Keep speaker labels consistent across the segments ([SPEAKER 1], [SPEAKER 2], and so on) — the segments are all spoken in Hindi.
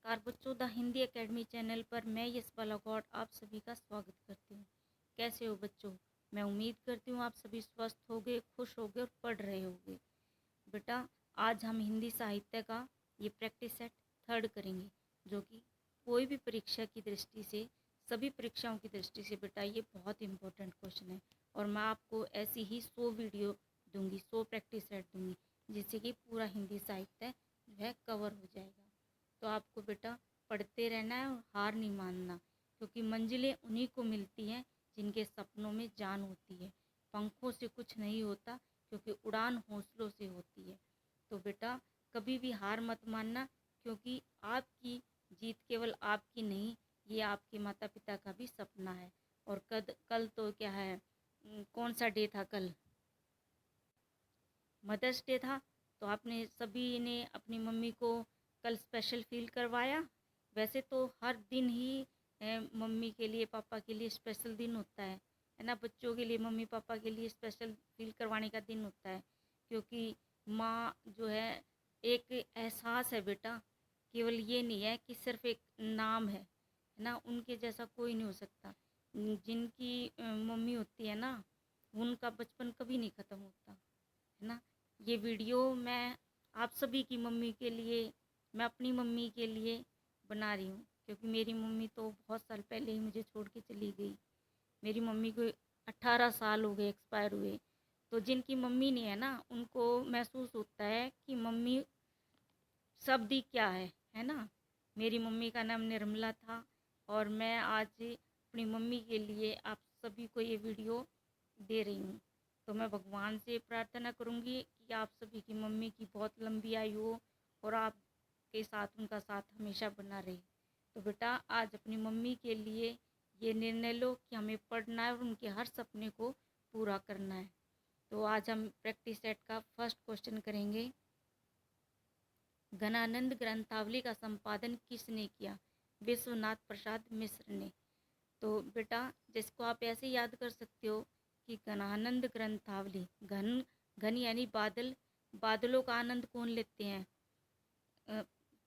[SPEAKER 1] नमस्कार बच्चों, द हिंदी एकेडमी चैनल पर मैं यशपाल गौड़ आप सभी का स्वागत करती हूँ। कैसे हो बच्चों? मैं उम्मीद करती हूँ आप सभी स्वस्थ होगे, खुश होगे और पढ़ रहे होगे। बेटा, आज हम हिंदी साहित्य का ये प्रैक्टिस सेट थर्ड करेंगे, जो कि कोई भी परीक्षा की दृष्टि से, सभी परीक्षाओं की दृष्टि से बेटा ये बहुत इंपॉर्टेंट क्वेश्चन है। और मैं आपको ऐसी ही 100 वीडियो दूंगी, 100 प्रैक्टिस सेट दूंगी, जिससे कि पूरा हिंदी साहित्य जो है कवर हो जाएगा। तो आपको बेटा पढ़ते रहना है और हार नहीं मानना, क्योंकि मंजिलें उन्हीं को मिलती हैं जिनके सपनों में जान होती है। पंखों से कुछ नहीं होता, क्योंकि उड़ान हौसलों से होती है। तो बेटा कभी भी हार मत मानना, क्योंकि आपकी जीत केवल आपकी नहीं, ये आपके माता पिता का भी सपना है। और कल तो क्या है, कौन सा डे था कल? मदर्स डे था। तो आपने सभी ने अपनी मम्मी को कल स्पेशल फील करवाया। वैसे तो हर दिन ही मम्मी के लिए, पापा के लिए स्पेशल दिन होता है ना। बच्चों के लिए मम्मी पापा के लिए स्पेशल फील करवाने का दिन होता है, क्योंकि माँ जो है एक एहसास है बेटा। केवल ये नहीं है कि सिर्फ एक नाम है ना, उनके जैसा कोई नहीं हो सकता। जिनकी मम्मी होती है ना, उनका बचपन कभी नहीं ख़त्म होता है ना। ये वीडियो मैं आप सभी की मम्मी के लिए, मैं अपनी मम्मी के लिए बना रही हूँ, क्योंकि मेरी मम्मी तो बहुत साल पहले ही मुझे छोड़ के चली गई। मेरी मम्मी को 18 साल हो गए एक्सपायर हुए। तो जिनकी मम्मी नहीं है ना, उनको महसूस होता है कि मम्मी शब्द ही क्या है ना। मेरी मम्मी का नाम निर्मला था, और मैं आज अपनी मम्मी के लिए आप सभी को ये वीडियो दे रही हूँ। तो मैं भगवान से प्रार्थना करूँगी कि आप सभी की मम्मी की बहुत लंबी आयु हो, और आपके साथ उनका साथ हमेशा बना रहे। तो बेटा आज अपनी मम्मी के लिए ये निर्णय लो कि हमें पढ़ना है और उनके हर सपने को पूरा करना है। तो आज हम प्रैक्टिस सेट का फर्स्ट क्वेश्चन करेंगे। घनानंद ग्रंथावली का संपादन किसने किया? विश्वनाथ प्रसाद मिश्र ने। तो बेटा जिसको आप ऐसे याद कर सकते हो कि घनानंद ग्रंथावली, घन घन यानी बादल, बादलों का आनंद कौन लेते हैं?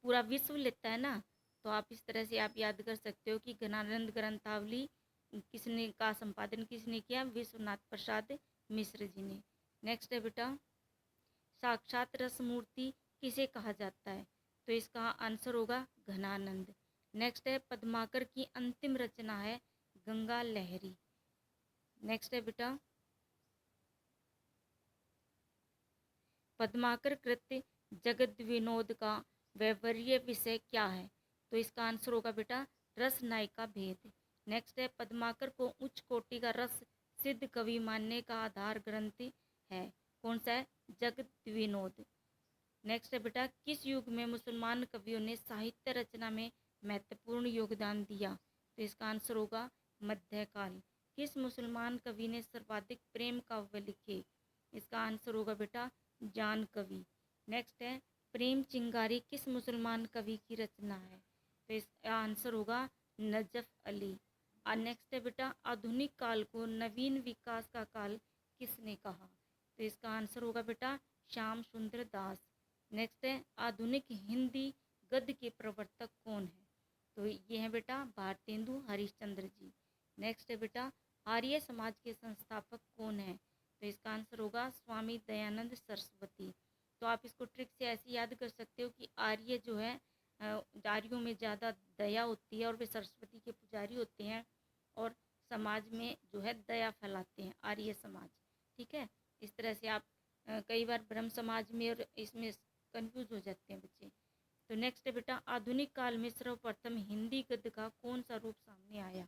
[SPEAKER 1] पूरा विश्व लेता है ना। तो आप इस तरह से आप याद कर सकते हो कि घनानंद ग्रंथावली किसने का संपादन किसने किया? विश्वनाथ प्रसाद मिश्र जी ने। नेक्स्ट है बेटा, साक्षात रस मूर्ति किसे कहा जाता है? तो इसका आंसर होगा घनानंद। नेक्स्ट है, पद्माकर की अंतिम रचना है गंगा लहरी। नेक्स्ट है बेटा, पद्माकर कृत्य जगत विनोद का वैवर्य विषय क्या है? तो इसका आंसर होगा बेटा रस नायिका भेद। नेक्स्ट है, पद्माकर को उच्च कोटि का रस सिद्ध कवि मानने का आधार ग्रंथ है, कौन सा है? जगत विनोद। नेक्स्ट है बेटा, किस युग में मुसलमान कवियों ने साहित्य रचना में महत्वपूर्ण योगदान दिया? तो इसका आंसर होगा मध्यकाल। किस मुसलमान कवि ने सर्वाधिक प्रेम काव्य लिखे? इसका आंसर होगा बेटा जान कवि। नेक्स्ट है, प्रेम चिंगारी किस मुसलमान कवि की रचना है? तो इसका आंसर होगा नजफ अली। और नेक्स्ट है बेटा, आधुनिक काल को नवीन विकास का काल किसने कहा? तो इसका आंसर होगा बेटा श्याम सुंदर दास। नेक्स्ट है, आधुनिक हिंदी गद्य के प्रवर्तक कौन है? तो ये है बेटा भारतेंदु हरिश्चंद्र जी। नेक्स्ट है बेटा, आर्य समाज के संस्थापक कौन है? तो इसका आंसर होगा स्वामी दयानंद सरस्वती। तो आप इसको ट्रिक से ऐसे याद कर सकते हो कि आर्य जो है, आर्यों में ज़्यादा दया होती है और वे सरस्वती के पुजारी होते हैं, और समाज में जो है दया फैलाते हैं आर्य समाज। ठीक है, इस तरह से आप कई बार ब्रह्म समाज में और इसमें कंफ्यूज हो जाते हैं बच्चे। तो नेक्स्ट है बेटा, आधुनिक काल में सर्वप्रथम हिंदी गद्य का कौन सा रूप सामने आया?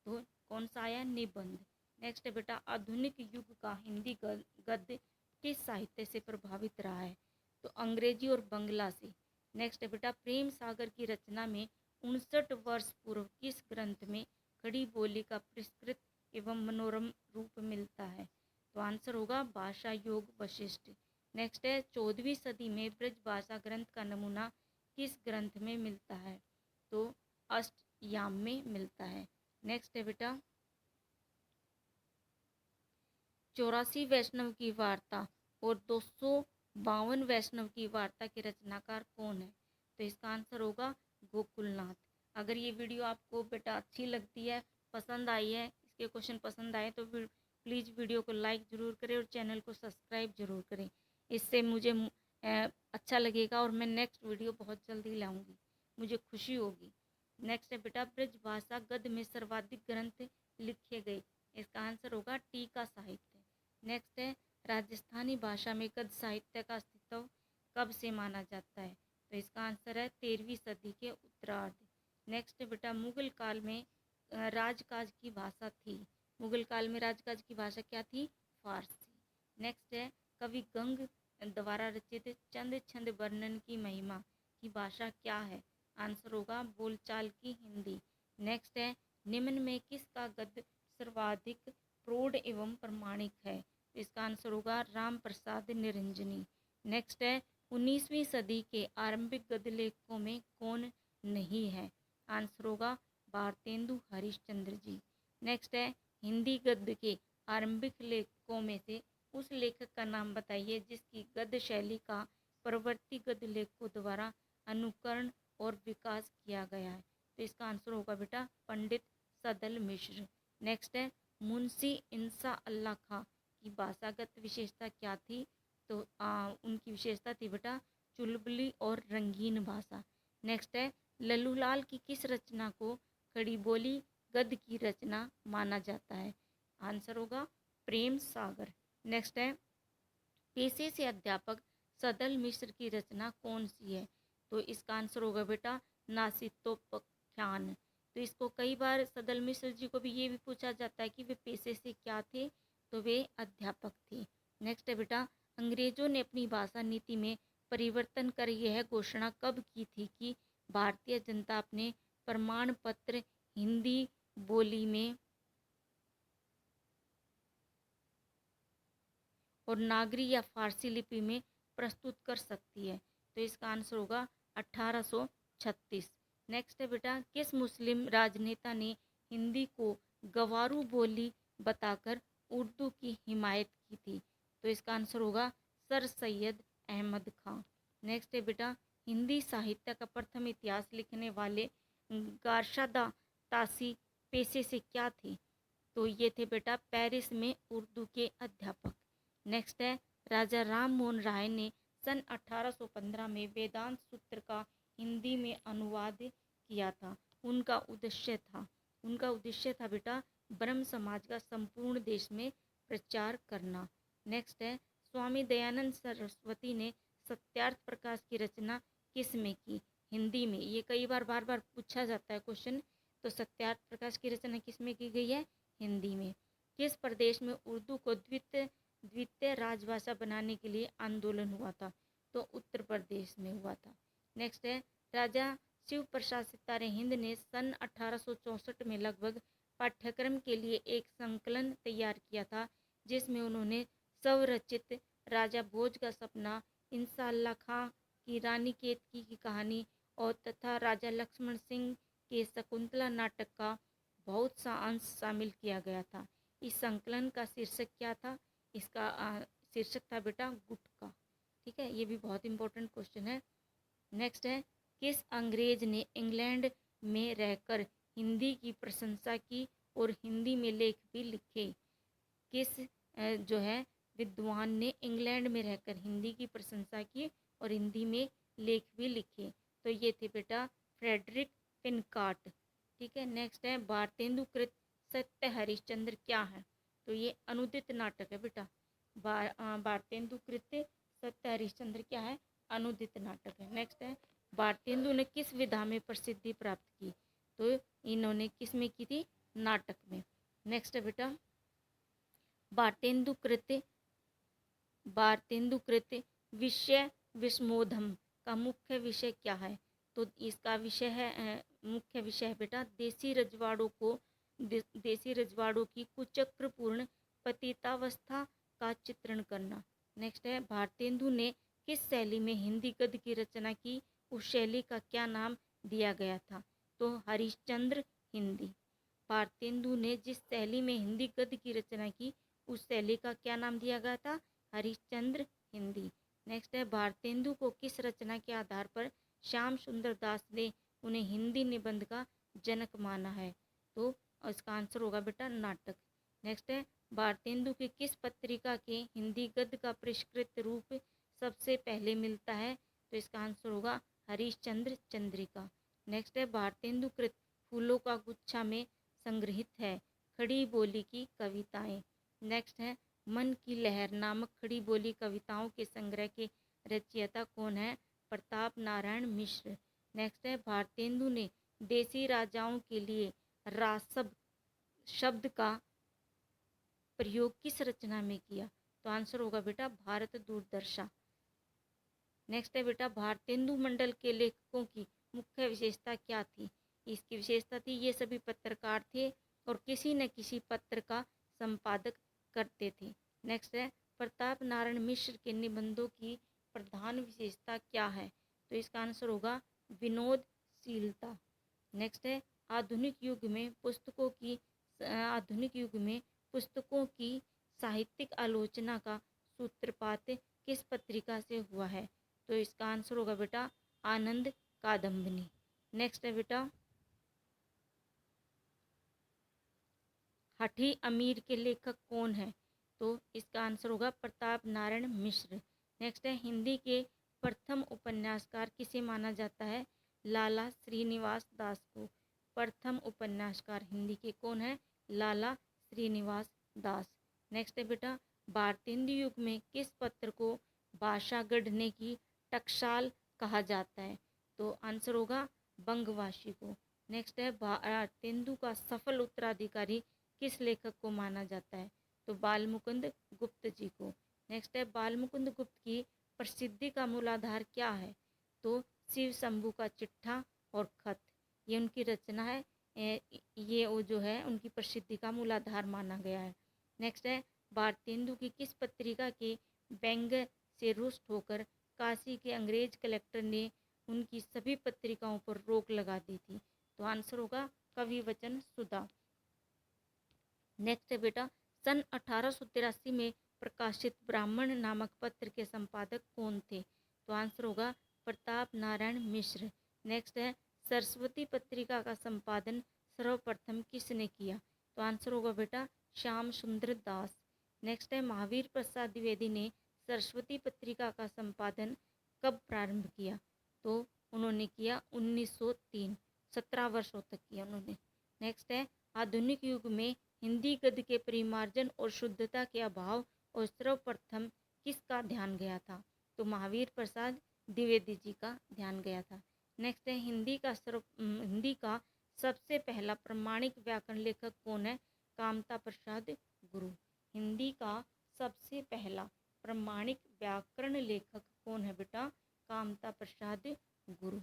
[SPEAKER 1] तो कौन सा आया? निबंध। नेक्स्ट है बेटा, आधुनिक युग का हिंदी गद्य किस साहित्य से प्रभावित रहा है? तो अंग्रेजी और बंगला से। नेक्स्ट है बेटा, प्रेम सागर की रचना में 59 वर्ष पूर्व किस ग्रंथ में खड़ी बोली का परिष्कृत एवं मनोरम रूप मिलता है? तो आंसर होगा भाषा योग वशिष्ठ। नेक्स्ट है, 14वीं सदी में ब्रज भाषा ग्रंथ का नमूना किस ग्रंथ में मिलता है? तो अष्टयाम में मिलता है। नेक्स्ट है बेटा, 84 वैष्णव की वार्ता और 252 वैष्णव की वार्ता के रचनाकार कौन है? तो इसका आंसर होगा गोकुलनाथ। अगर ये वीडियो आपको बेटा अच्छी लगती है, पसंद आई है, इसके क्वेश्चन पसंद आए तो प्लीज़ वीडियो को लाइक ज़रूर करें और चैनल को सब्सक्राइब ज़रूर करें। इससे मुझे अच्छा लगेगा और मैं नेक्स्ट वीडियो बहुत जल्दी लाऊंगी, मुझे खुशी होगी। नेक्स्ट है बेटा, ब्रज भाषा गद्य में सर्वाधिक ग्रंथ लिखे गए। इसका आंसर होगा टीका साहित्य। नेक्स्ट है, राजस्थानी भाषा में गद्य साहित्य का अस्तित्व कब से माना जाता है? तो इसका आंसर है 13वीं सदी के उत्तरार्ध। नेक्स्ट है बेटा, मुगल काल में राजकाज की भाषा थी। मुगल काल में राजकाज की भाषा क्या थी? फारसी। नेक्स्ट है, कवि गंग द्वारा रचित चंद छंद वर्णन की महिमा की भाषा क्या है? आंसर होगा बोलचाल की हिंदी। नेक्स्ट है, निम्न में किसका गद्य सर्वाधिक प्रौढ़ एवं प्रमाणिक है? इसका आंसर होगा राम प्रसाद निरंजनी। नेक्स्ट है, 19वीं सदी के आरंभिक गद्य लेखकों में कौन नहीं है? आंसर होगा भारतेंदु हरिश्चंद्र जी। नेक्स्ट है, हिंदी गद्य के आरंभिक लेखकों में से उस लेखक का नाम बताइए जिसकी गद्य शैली का परवर्ती गद्य लेखकों द्वारा अनुकरण और विकास किया गया है। तो इसका आंसर होगा बेटा पंडित सदल मिश्र। नेक्स्ट है, मुंशी इंसा अल्लाह खां की भाषागत विशेषता क्या थी? तो उनकी विशेषता थी बेटा चुलबुली और रंगीन भाषा। नेक्स्ट है, लल्लूलाल की किस रचना को खड़ी बोली गद्य की रचना माना जाता है? आंसर होगा प्रेम सागर। नेक्स्ट है, पेशे से अध्यापक सदल मिश्र की रचना कौन सी है? तो इसका आंसर होगा बेटा नासितोपख्यान। तो इसको कई बार सदल मिश्र जी को भी ये भी पूछा जाता है कि वे पेशे से क्या थे? तो वे अध्यापक थे। नेक्स्ट है बेटा, अंग्रेजों ने अपनी भाषा नीति में परिवर्तन कर यह घोषणा कब की थी कि भारतीय जनता अपने प्रमाण पत्र हिंदी बोली में और नागरी या फारसी लिपि में प्रस्तुत कर सकती है? तो इसका आंसर होगा 1836। नेक्स्ट है बेटा, किस मुस्लिम राजनेता ने हिंदी को गवारू बोली बताकर उर्दू की हिमायत की थी? तो इसका आंसर होगा सर सैयद अहमद खां। नेक्स्ट है बेटा, हिंदी साहित्य का प्रथम इतिहास लिखने वाले गारशादा तासी पेशे से क्या थे? तो ये थे बेटा पेरिस में उर्दू के अध्यापक। नेक्स्ट है, राजा राम मोहन राय ने सन 1815 में वेदांत सूत्र का हिंदी में अनुवाद किया था। उनका उद्देश्य था बेटा ब्रह्म समाज का संपूर्ण देश में प्रचार करना। नेक्स्ट है, स्वामी दयानंद सरस्वती ने सत्यार्थ प्रकाश की रचना किस में की? हिंदी में। ये कई बार बार बार पूछा जाता है क्वेश्चन। तो सत्यार्थ प्रकाश की रचना किस में की गई है? हिंदी में। किस प्रदेश में उर्दू को द्वितीय राजभाषा बनाने के लिए आंदोलन हुआ था? तो उत्तर प्रदेश में हुआ था। नेक्स्ट है, राजा शिव प्रसाद सितारे हिंद ने सन 1864 में लगभग पाठ्यक्रम के लिए एक संकलन तैयार किया था जिसमें उन्होंने स्वरचित राजा भोज का सपना, इंसाल्लाह खां की रानी केतकी की कहानी और तथा राजा लक्ष्मण सिंह के शकुंतला नाटक का बहुत सा अंश शामिल किया गया था। इस संकलन का शीर्षक क्या था? इसका शीर्षक था बेटा गुटका। ठीक है, ये भी बहुत इंपॉर्टेंट क्वेश्चन है। नेक्स्ट है, किस अंग्रेज ने इंग्लैंड में रहकर हिंदी की प्रशंसा की और हिंदी में लेख भी लिखे? किस जो है विद्वान ने इंग्लैंड में रहकर हिंदी की प्रशंसा की और हिंदी में लेख भी लिखे? तो ये थे बेटा फ्रेडरिक पिनकार्ट। ठीक है, नेक्स्ट है, भारतेंदु कृत सत्य हरिश्चंद्र क्या है? तो ये अनुदित नाटक है बेटा। भारतेंदु कृत सत्य हरिश्चंद्र क्या है? अनुदित नाटक है। नेक्स्ट है, भारतेंदु ने किस विधा में प्रसिद्धि प्राप्त की? तो इन्होंने किस में की थी? नाटक में। नेक्स्ट है बेटा, भारतेंदु कृत विषय विस्मोधम का मुख्य विषय क्या है? तो इसका विषय है मुख्य विषय है बेटा देसी रजवाड़ों की कुचक्रपूर्ण पतितावस्था का चित्रण करना। नेक्स्ट है, भारतेंदु ने किस शैली में हिंदी गद्य की रचना की? उस शैली का क्या नाम दिया गया था? तो हरिश्चंद्र हिंदी। भारतेंदु ने जिस शैली में हिंदी गद्य की रचना की उस शैली का क्या नाम दिया गया था? हरिश्चंद्र हिंदी। नेक्स्ट है, भारतेंदु को किस रचना के आधार पर श्याम सुंदर दास ने उन्हें हिंदी निबंध का जनक माना है। तो इसका आंसर होगा बेटा नाटक। नेक्स्ट है, भारतेंदु की किस पत्रिका के हिंदी गद्य का परिष्कृत रूप सबसे पहले मिलता है? तो इसका आंसर होगा हरिश्चंद्र चंद्रिका। नेक्स्ट है, भारतेंदु कृत फूलों का गुच्छा में संग्रहित है खड़ी बोली की कविताएं। नेक्स्ट है, मन की लहर नामक खड़ी बोली कविताओं के संग्रह के रचयिता कौन है? प्रताप नारायण मिश्र। नेक्स्ट है, भारतेंदु ने देसी राजाओं के लिए रासब शब्द का प्रयोग किस रचना में किया? तो आंसर होगा बेटा भारत दूरदर्शा। नेक्स्ट है बेटा, भारतेंदु मंडल के लेखकों की मुख्य विशेषता क्या थी? इसकी विशेषता थी ये सभी पत्रकार थे और किसी न किसी पत्र का संपादक करते थे। नेक्स्ट है, प्रताप नारायण मिश्र के निबंधों की प्रधान विशेषता क्या है? तो इसका आंसर होगा विनोदशीलता। नेक्स्ट है, आधुनिक युग में पुस्तकों की साहित्यिक आलोचना का सूत्रपात किस पत्रिका से हुआ है? तो इसका आंसर होगा बेटा आनंद कादम्बिनी। नेक्स्ट है बेटा, हठी अमीर के लेखक कौन है? तो इसका आंसर होगा प्रताप नारायण मिश्र। नेक्स्ट है, हिंदी के प्रथम उपन्यासकार किसे माना जाता है? लाला श्रीनिवास दास को प्रथम उपन्यासकार हिंदी के कौन है? लाला श्रीनिवास दास। नेक्स्ट है बेटा, भारतेंदु युग में किस पत्र को भाषा गढ़ने की टकसाल कहा जाता है? तो आंसर होगा बंगवासी को। नेक्स्ट है, भारतेंदु का सफल उत्तराधिकारी किस लेखक को माना जाता है? तो बालमुकुंद गुप्त जी को। नेक्स्ट है, बालमुकुंद गुप्त की प्रसिद्धि का मूलाधार क्या है? तो शिव शंभू का चिट्ठा और खत, ये उनकी रचना है। ये वो जो है उनकी प्रसिद्धि का मूलाधार माना गया है। नेक्स्ट है, भारतेंदु की किस पत्रिका के व्यंग से रुष्ट होकर काशी के अंग्रेज कलेक्टर ने उनकी सभी पत्रिकाओं पर रोक लगा दी थी? तो आंसर होगा कवि वचन सुधा। नेक्स्ट है बेटा, सन 1883 में प्रकाशित ब्राह्मण नामक पत्र के संपादक कौन थे? तो आंसर होगा प्रताप नारायण मिश्र। नेक्स्ट है, सरस्वती पत्रिका का संपादन सर्वप्रथम किसने किया? तो आंसर होगा बेटा श्याम सुंदर दास। नेक्स्ट है, महावीर प्रसाद द्विवेदी ने सरस्वती पत्रिका का संपादन कब प्रारंभ किया? तो उन्होंने किया 1903, 17 वर्षों तक किया उन्होंने। नेक्स्ट है, आधुनिक युग में हिंदी गद्य के परिमार्जन और शुद्धता के अभाव और सर्वप्रथम किसका ध्यान गया था? तो महावीर प्रसाद द्विवेदी जी का ध्यान गया था। नेक्स्ट है, हिंदी का सबसे पहला प्रमाणिक व्याकरण लेखक कौन है? कामता प्रसाद गुरु। हिंदी का सबसे पहला प्रमाणिक व्याकरण लेखक कौन है बेटा? कामता प्रसाद गुरु।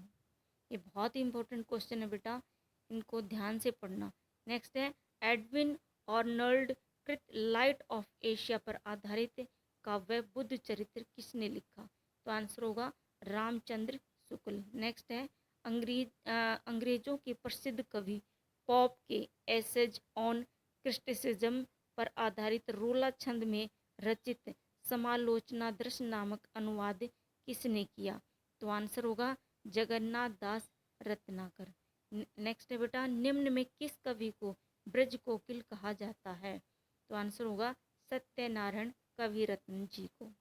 [SPEAKER 1] ये बहुत ही इंपॉर्टेंट क्वेश्चन है बेटा, इनको ध्यान से पढ़ना। नेक्स्ट है, एडविन आर्नल्ड कृत लाइट ऑफ एशिया पर आधारित काव्य बुद्ध चरित्र किसने लिखा? तो आंसर होगा रामचंद्र शुक्ल। नेक्स्ट है, अंग्रेजों के प्रसिद्ध कवि पॉप के एसेज ऑन क्रिटिसिज्म पर आधारित रोला छंद में रचित समालोचना दृश्य नामक अनुवाद किसने किया? तो आंसर होगा जगन्नाथ दास रत्नाकर। नेक्स्ट है बेटा, निम्न में किस कवि को ब्रज कोकिल कहा जाता है? तो आंसर होगा सत्यनारायण कविरत्न जी को।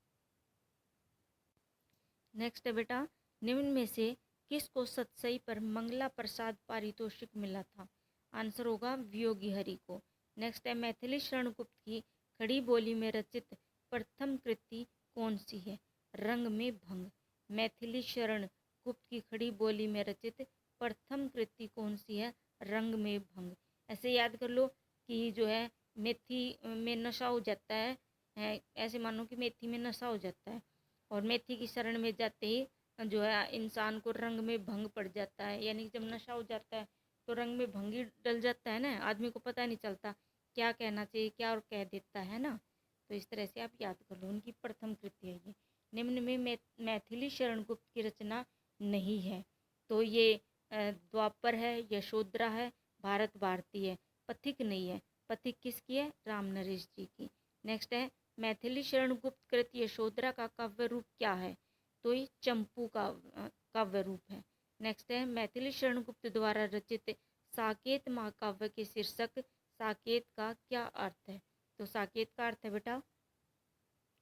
[SPEAKER 1] नेक्स्ट है बेटा, निम्न में से किसको सतसई पर मंगला प्रसाद पारितोषिक मिला था? आंसर होगा वियोगी हरि को। नेक्स्ट है, मैथिली शरण गुप्त की खड़ी बोली में रचित प्रथम कृति कौन सी है? रंग में भंग। मैथिली शरण गुप्त की खड़ी बोली में रचित प्रथम कृति कौन सी है? रंग में भंग। ऐसे याद कर लो कि जो है मेथी में नशा हो जाता है, ऐसे मानो कि मेथी में नशा हो जाता है और मेथी की शरण में जाते ही जो है इंसान को रंग में भंग पड़ जाता है। यानी जब नशा हो जाता है तो रंग में भंग ही डल जाता है ना, आदमी को पता नहीं चलता क्या कहना चाहिए, क्या और कह देता है ना। तो इस तरह से आप याद कर लो, उनकी प्रथम कृति है ये। निम्न में मैथिली शरण गुप्त की रचना नहीं है, तो ये द्वापर है, यशोधरा है, भारत भारती है, पथिक नहीं है। पथिक किसकी है? राम नरेश जी की। नेक्स्ट है, मैथिली शरण गुप्त कृत यशोधरा का काव्य रूप क्या है? तो ये चंपू का काव्य रूप है। नेक्स्ट है मैथिली शरण गुप्त द्वारा रचित साकेत महाकाव्य के शीर्षक साकेत का क्या अर्थ है? तो साकेत का अर्थ है बेटा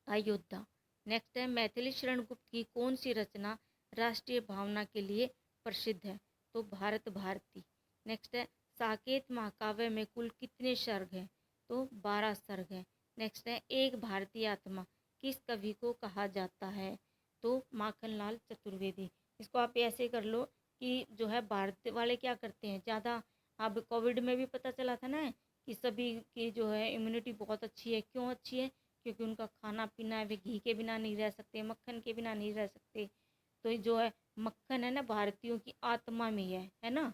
[SPEAKER 1] अयोध्या। नेक्स्ट है मैथिली शरण गुप्त की कौन सी रचना राष्ट्रीय भावना के लिए प्रसिद्ध है? तो भारत भारती। नेक्स्ट है साकेत महाकाव्य में कुल कितने सर्ग हैं? तो 12 सर्ग हैं। नेक्स्ट है एक भारतीय आत्मा किस कवि को कहा जाता है? तो माखनलाल चतुर्वेदी। इसको आप ऐसे कर लो कि जो है भारत वाले क्या करते हैं ज़्यादा, अब कोविड में भी पता चला था ना कि सभी की जो है इम्यूनिटी बहुत अच्छी है। क्यों अच्छी है? क्योंकि उनका खाना पीना है, वे घी के बिना नहीं रह सकते, मक्खन के बिना नहीं रह सकते। तो ये जो है मक्खन है ना भारतीयों की आत्मा में है ना।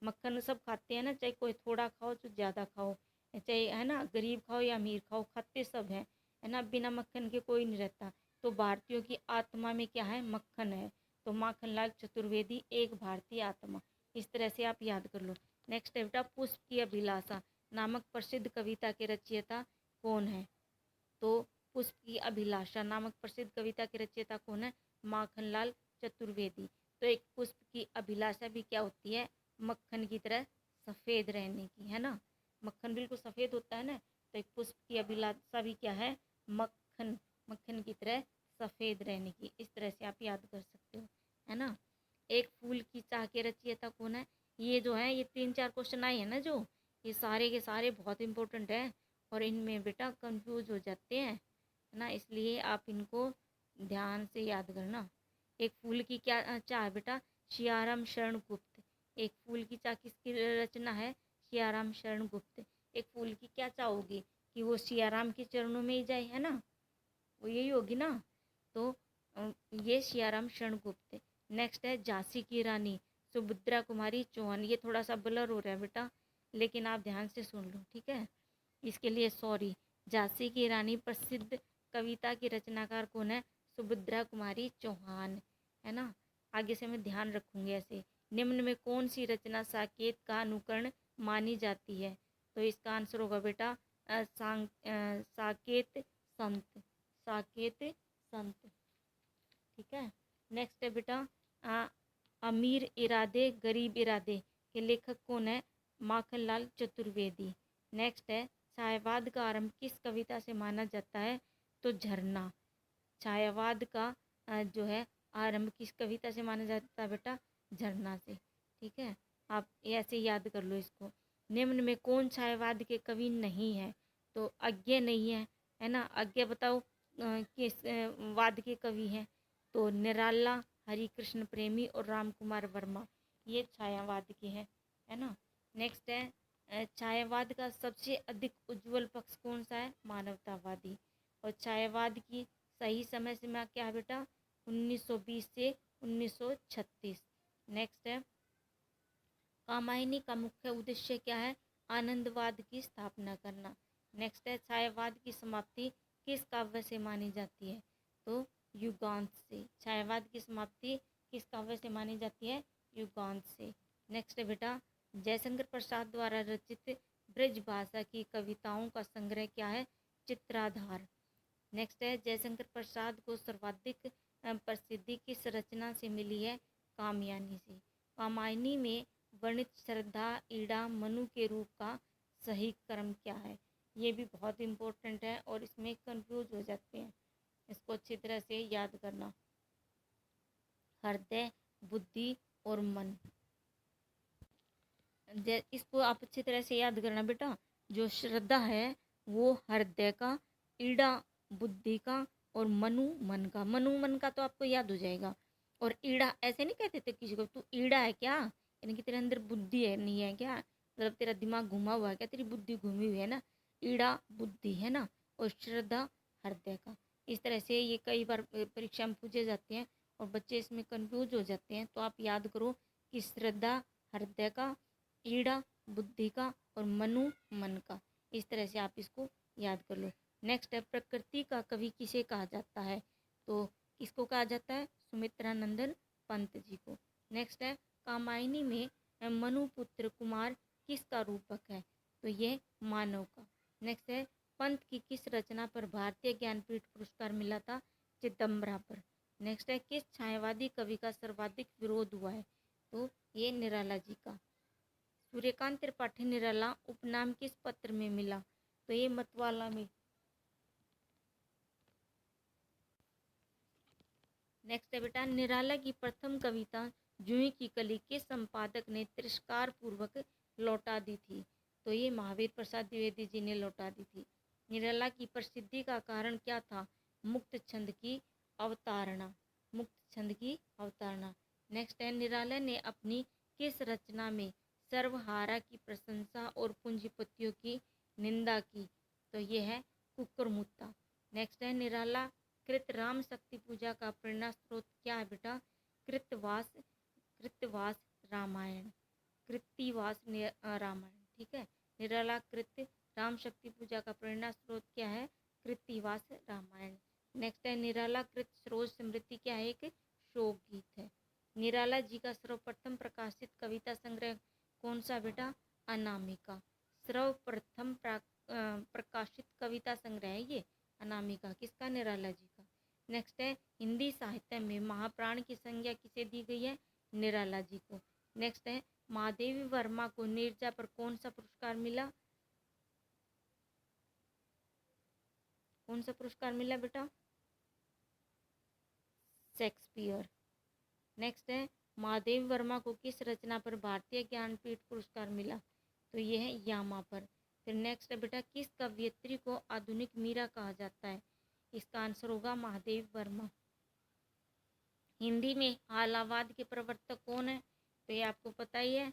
[SPEAKER 1] मक्खन सब खाते हैं ना, चाहे कोई थोड़ा खाओ चाहे ज़्यादा खाओ, चाहे है ना गरीब खाओ या अमीर खाओ, खाते सब हैं, है ना। बिना मक्खन के कोई नहीं रहता। तो भारतीयों की आत्मा में क्या है? मक्खन है। तो माखनलाल चतुर्वेदी एक भारतीय आत्मा। इस तरह से आप याद कर लो। नेक्स्ट है बेटा पुष्प की अभिलाषा नामक प्रसिद्ध कविता के रचयिता कौन है? तो पुष्प की अभिलाषा नामक प्रसिद्ध कविता के रचयिता कौन है? माखनलाल चतुर्वेदी। तो एक पुष्प की अभिलाषा भी क्या होती है? मक्खन की तरह सफ़ेद रहने की, है ना। मक्खन बिल्कुल सफ़ेद होता है ना, तो एक पुष्प की अभिलाषा भी क्या है? मक्खन, मक्खन की तरह सफ़ेद रहने की। इस तरह से आप याद कर सकते हो, है ना। एक फूल की चाह के रचयिता कौन है? ये जो है ये 3-4 क्वेश्चन आए हैं ना, जो ये सारे के सारे बहुत इंपॉर्टेंट है और इनमें बेटा कंफ्यूज हो जाते हैं, है ना। इसलिए आप इनको ध्यान से याद करना। एक फूल की क्या चाह है बेटा? सियाराम शरण गुप्त। एक फूल की चाह किसकी रचना है? सियाराम शरण गुप्त। एक फूल की क्या चाह होगी? कि वो सियाराम के चरणों में ही जाए, है ना, वो यही होगी ना। तो ये सियाराम शरण गुप्त। नेक्स्ट है झांसी की रानी सुभद्रा कुमारी चौहान। ये थोड़ा सा ब्लर हो रहा है बेटा, लेकिन आप ध्यान से सुन लो, ठीक है। इसके लिए सॉरी। झांसी की रानी प्रसिद्ध कविता की रचनाकार कौन है? सुभद्रा कुमारी चौहान, है ना। आगे से मैं ध्यान रखूंगी ऐसे। निम्न में कौन सी रचना साकेत का अनुकरण मानी जाती है? तो इसका आंसर होगा बेटा साकेत संत। साकेत संत, ठीक है। नेक्स्ट है बेटा आ, अमीर इरादे गरीब इरादे के लेखक कौन है? माखनलाल चतुर्वेदी। नेक्स्ट है छायावाद का आरंभ किस कविता से माना जाता है? तो झरना। छायावाद का जो है आरंभ किस कविता से माना जाता है बेटा? झरना से, ठीक है। आप ऐसे याद कर लो इसको। निम्न में कौन छायावाद के कवि नहीं है? तो अज्ञे नहीं है ना। अज्ञे बताओ किस वाद के कवि हैं? तो निराला, हरि कृष्ण प्रेमी और राम कुमार वर्मा, ये छायावाद के हैं, है ना। नेक्स्ट है छायावाद का सबसे अधिक उज्जवल पक्ष कौन सा है? मानवतावादी। और छायावाद की सही समय सीमा क्या है बेटा? 1920 से 1936। नेक्स्ट है कामायनी का मुख्य उद्देश्य क्या है? आनंदवाद की स्थापना करना। नेक्स्ट है छायावाद की समाप्ति किस काव्य से मानी जाती है? तो युगांत से। छायावाद की समाप्ति किस काव्य से मानी जाती है? युगांत से। नेक्स्ट है बेटा जयशंकर प्रसाद द्वारा रचित ब्रज भाषा की कविताओं का संग्रह क्या है? चित्राधार। नेक्स्ट है जयशंकर प्रसाद को सर्वाधिक प्रसिद्धि किस रचना से मिली है? कामयानी से। कामायनी में वर्णित श्रद्धा ईड़ा मनु के रूप का सही क्रम क्या है? ये भी बहुत इम्पोर्टेंट है और इसमें कंफ्यूज हो जाते हैं, इसको अच्छी तरह से याद करना। हृदय, बुद्धि और मन, इसको आप अच्छी तरह से याद करना बेटा। जो श्रद्धा है वो हृदय का, ईड़ा बुद्धि का और मनु मन का। मनु मन का तो आपको याद हो जाएगा। और ईड़ा ऐसे नहीं कहते थे किसी को तू ईड़ा है क्या, यानी कि तेरे अंदर बुद्धि है नहीं है क्या, मतलब तेरा दिमाग घुमा हुआ है क्या, तेरी बुद्धि घूमी हुई है ना। ईड़ा बुद्धि है ना, और श्रद्धा हृदय का। इस तरह से ये कई बार परीक्षा में पूछे जाते हैं और बच्चे इसमें कंफ्यूज हो जाते हैं। तो आप याद करो कि श्रद्धा हृदय का, ईड़ा बुद्धि का और मनु मन का। इस तरह से आप इसको याद कर लो। नेक्स्ट है प्रकृति का कवि किसे कहा जाता है? तो किसको कहा जाता है? सुमित्रानंदन पंत जी को। नेक्स्ट है कामायनी में मनुपुत्र कुमार किसका रूपक है? तो ये मानव का। नेक्स्ट है पंत की किस रचना पर भारतीय ज्ञानपीठ पुरस्कार मिला था? चिदम्बरा पर। नेक्स्ट है किस छायावादी कवि का सर्वाधिक विरोध हुआ है? तो ये निराला जी का। सूर्यकांत त्रिपाठी निराला उपनाम किस पत्र में मिला? तो ये मतवाला में। नेक्स्ट है बेटा, निराला की प्रथम कविता जूही की कली के संपादक ने तिरस्कार पूर्वक लौटा दी थी? तो ये महावीर प्रसाद द्विवेदी जी ने लौटा दी थी। निराला की प्रसिद्धि का कारण क्या था? मुक्त छंद की अवतारणा। मुक्त छंद की अवतारणा। नेक्स्ट है, निराला ने अपनी किस रचना में सर्वहारा की प्रशंसा और पूंजीपतियों की निंदा की? तो ये है कुकुरमुत्ता। नेक्स्ट है, निराला कृत राम शक्ति पूजा का प्रेरणा स्रोत क्या है बेटा? कृतवास। कृतवास रामायण। कृत्तिवास रामायण। ठीक है। निराला कृत राम शक्ति पूजा का प्रेरणा स्रोत क्या है? कृत्तिवास रामायण। नेक्स्ट है, निराला कृत सरोज स्मृति क्या है? एक शोक गीत है। निराला जी का सर्वप्रथम प्रकाशित कविता संग्रह कौन सा बेटा? अनामिका। सर्वप्रथम प्रकाशित कविता संग्रह है ये अनामिका। किसका? निराला जी का। नेक्स्ट है, हिंदी साहित्य में महाप्राण की संज्ञा किसे दी गई है? निराला जी को। नेक्स्ट है, महादेवी वर्मा को नीरजा पर कौन सा पुरस्कार मिला? कौन सा पुरस्कार मिला बेटा? शेक्सपियर। नेक्स्ट है, महादेवी वर्मा को किस रचना पर भारतीय ज्ञानपीठ पुरस्कार मिला? तो ये है यामा पर। फिर नेक्स्ट है बेटा, किस कवयित्री को आधुनिक मीरा कहा जाता है? इसका आंसर होगा महादेवी वर्मा। हिंदी में आलावाद के प्रवर्तक कौन है? तो ये आपको पता ही है।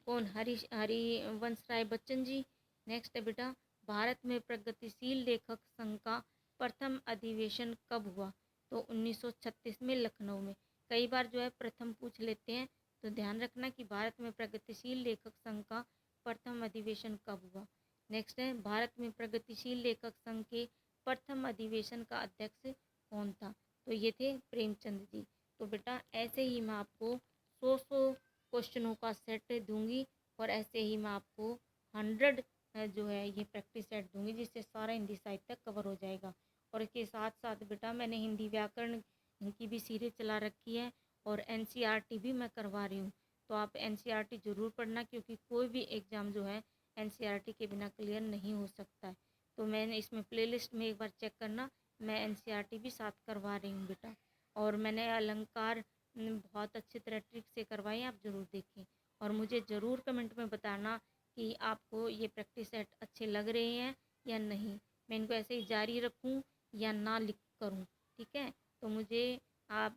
[SPEAKER 1] कौन? हरिवंश राय बच्चन जी। नेक्स्ट है बेटा, भारत में प्रगतिशील लेखक संघ का प्रथम अधिवेशन कब हुआ? तो 1936 में लखनऊ में। कई बार जो है प्रथम पूछ लेते हैं, तो ध्यान रखना कि भारत में प्रगतिशील लेखक संघ का प्रथम अधिवेशन कब हुआ। नेक्स्ट है, भारत में प्रगतिशील लेखक संघ के प्रथम अधिवेशन का अध्यक्ष कौन था? तो ये थे प्रेमचंद जी। तो बेटा ऐसे ही मैं आपको 100 क्वेश्चनों का सेट दूंगी और ऐसे ही मैं आपको 100 जो है ये प्रैक्टिस सेट दूंगी, जिससे सारा हिंदी साहित्य कवर हो जाएगा। और इसके साथ साथ बेटा मैंने हिंदी व्याकरण की भी सीरीज चला रखी है और एनसीईआरटी भी मैं करवा रही हूँ। तो आप एनसीईआरटी ज़रूर पढ़ना, क्योंकि कोई भी एग्ज़ाम जो है एनसीईआरटी के बिना क्लियर नहीं हो सकता है। तो मैंने इसमें प्लेलिस्ट में एक बार चेक करना, मैं एनसीईआरटी भी साथ करवा रही हूँ बेटा। और मैंने अलंकार बहुत अच्छी तरह ट्रिक से करवाई, आप ज़रूर देखें। और मुझे ज़रूर कमेंट में बताना कि आपको ये प्रैक्टिस सेट अच्छे लग रहे हैं या नहीं। मैं इनको ऐसे ही जारी रखूं या ना लिख करूं? ठीक है। तो मुझे आप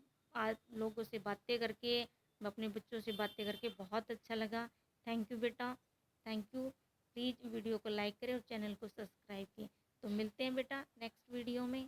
[SPEAKER 1] लोगों से बातें करके, अपने बच्चों से बातें करके बहुत अच्छा लगा। थैंक यू बेटा, थैंक यू। प्लीज़ वीडियो को लाइक करें और चैनल को सब्सक्राइब करें। तो मिलते हैं बेटा नेक्स्ट वीडियो में।